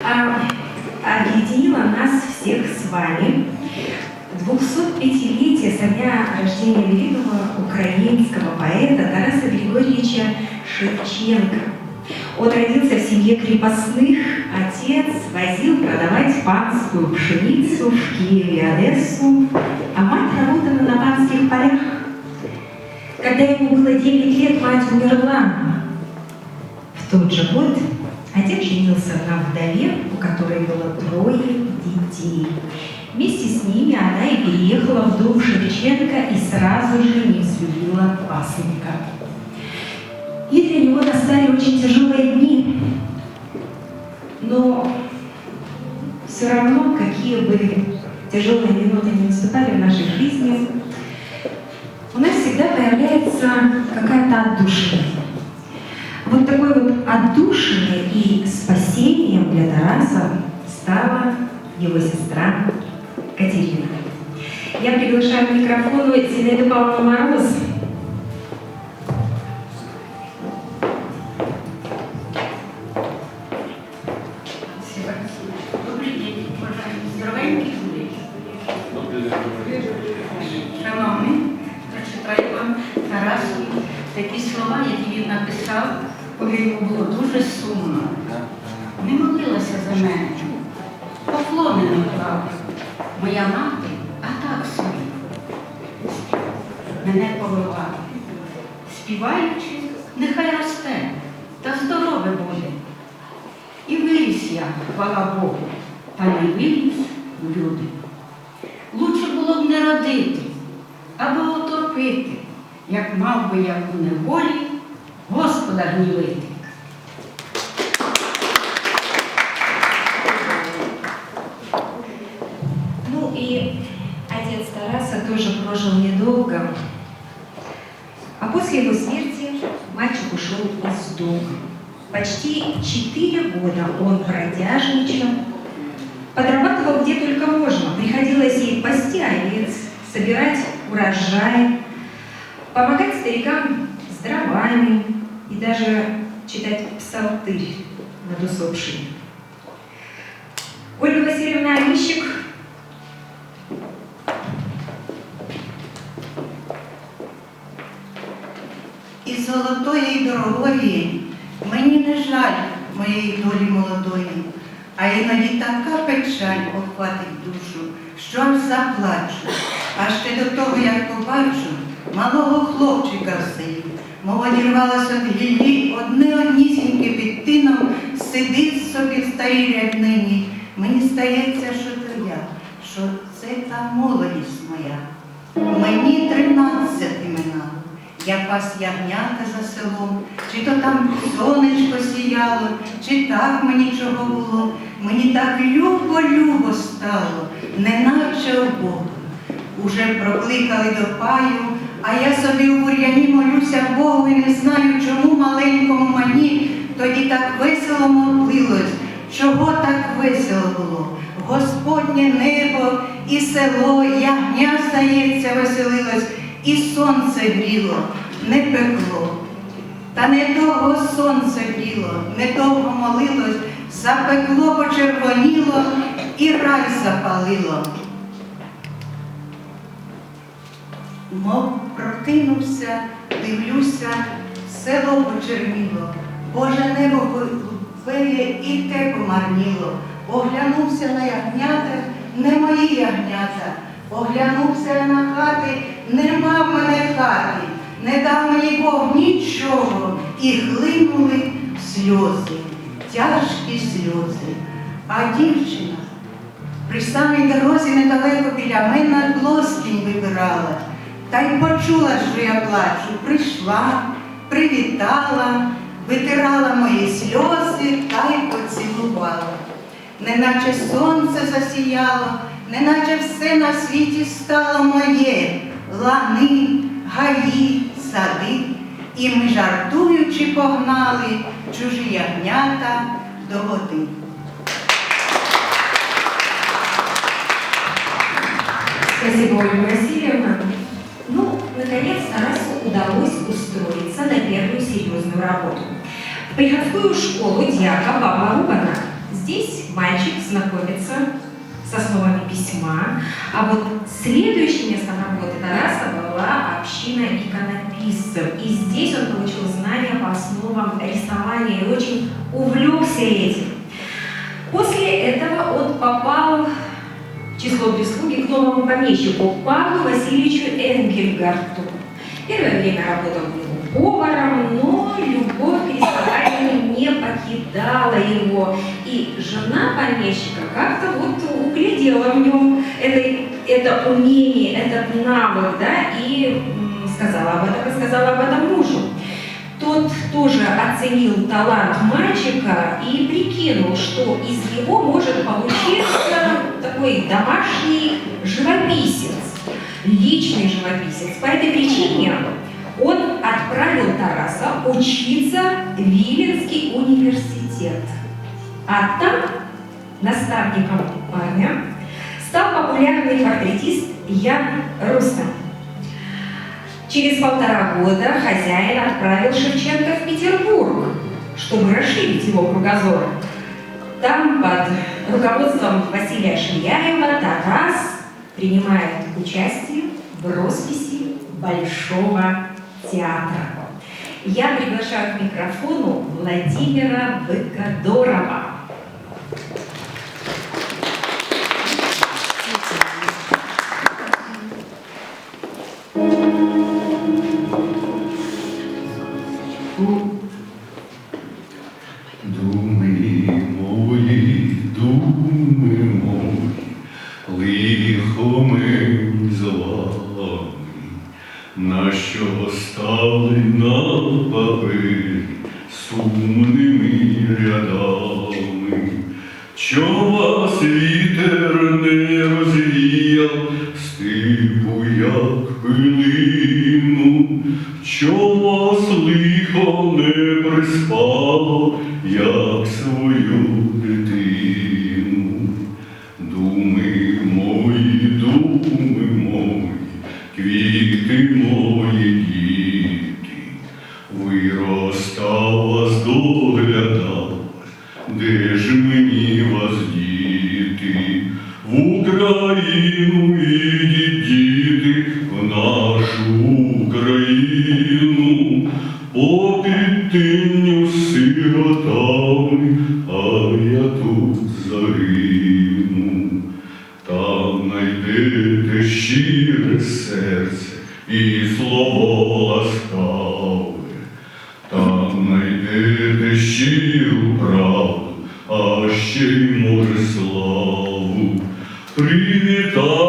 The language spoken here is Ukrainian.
Объединила нас всех с вами 205-летие со дня рождения великого украинского поэта Тараса Григорьевича Шевченко. Он родился в семье крепостных, отец возил продавать панскую пшеницу в Киев и Одессу, а мать работала на панских полях. Когда ему было 9 лет, мать умерла. В тот же год отец женился на вдове, у которой было 3 детей. Вместе с ними она и переехала в дом Шевченко и сразу же не взлюбила пасынка. И для него настали очень тяжелые дни. Но все равно, какие бы тяжелые минуты не наступали в нашей жизни, у нас всегда появляется какая-то отдушина. Вот такой вот отдушиной и спасением для Тараса стала его сестра Катерина. Я приглашаю к микрофону Зинаиду Павловну Мороз. Добрий день, уважаемі здоровенькі люди. Шановні, прочитаю вам Тарасу такі слова, які він написав, коли йому було дуже сумно. Не молилася за мене, поклони не клала. Моя мати, а так собі, мене повела. Співаючи, нехай росте, та здорове буде. І виріс я, хвала Богу, та не виріс в люди. Лучше було б не родити, аби отопити, як мав би я у неволі Господа гнівити. Ну и отец Тараса тоже прожил недолго. А после его смерти мальчик ушел из дома. Почти 4 года он бродяжничал, подрабатывал где только можно. Приходилось ей пасти овец, собирать урожай, помогать старикам с дровами и даже читать псалтырь над усопшими. Ольга Васильевна Онищик із золотої й дорогої мені не жаль моєї долі молодої, а іноді така печаль охватить душу, що аж заплачу. А ще до того, як побачу малого хлопчика в селі, мов одірвалася від гіллі, однісіньке під тином сидить собі в старій ряднині. Мені стається, що то я, що це та молодість моя. Мені 13 минало. Я пас ягнята за селом, чи то там сонечко сіяло, чи так мені чого було. Мені так любо-любо стало, неначе обох. Уже прокликали до паю, а я собі у бур'яні молюся Богу і не знаю, чому маленькому мені тоді так весело молилось, чого так весело було. Господнє небо і село, ягня, здається, веселилось, і сонце гріло, не пекло. Та недовго сонце гріло, недовго молилось, запекло, почервоніло і рай запалило. Мов прокинувся, дивлюся, село почерніло, Боже небо голубеє і те помарніло. Оглянувся на ягнята, не мої ягнята. Оглянувся на хати, нема в мене хати, не дав мені Бог нічого, і хлинули сльози, тяжкі сльози. А дівчина при самій дорозі недалеко біля мене плоскінь вибирала, та й почула, що я плачу, прийшла, привітала, витирала мої сльози та й поцілувала. Неначе сонце засіяло, неначе все на світі стало моє, лани, гаї, сади, і ми, жартуючи, погнали чужі ягнята до води. Спасибо, Ольга Васильевна. Ну, наконец, Тарасу удалось устроиться на первую серьезную работу. В приходскую школу дьяка Павла Рубана. Здесь мальчик знакомится с основами письма, а вот следующим местом работы Тараса была община иконописцев. И здесь он получил знания по основам рисования и очень увлекся этим. После этого он попал в число прислуги к новому помещику Павлу Васильевичу Энгельгарту. Первое время работал у него поваром, но любовь к рисованию не покидала его. И жена помещика как-то вот углядела в нем это умение, этот навык, да, и рассказала об этом мужу. Тот тоже оценил талант мальчика и прикинул, что из него может получиться такой домашний живописец, личный живописец. По этой причине он отправил Тараса учиться в Виленский университет. А там наставником парня стал популярный портретист Ян Рустам. Через 1,5 года хозяин отправил Шевченко в Петербург, чтобы расширить его кругозор. Там под руководством Василия Ширяева Тарас принимает участие в росписи Большого театра. Я приглашаю к микрофону Владимира Быкадорова. Нащо стали на папері сумними рядами, що вас вітер не розвіяв степу, як пилину, що вас лихо не приспало, як свою дитину. Думи мої, квіти мої діти, виростав вас, доглядав, де ж мені вас діти? В Україну ідіть, діти, в нашу Україну, попід тинню сиротами, а я тут загину. Там найдете щире серце і слово ласкаве, там найдете щиру правду, а ще й, може, славу. Привітайте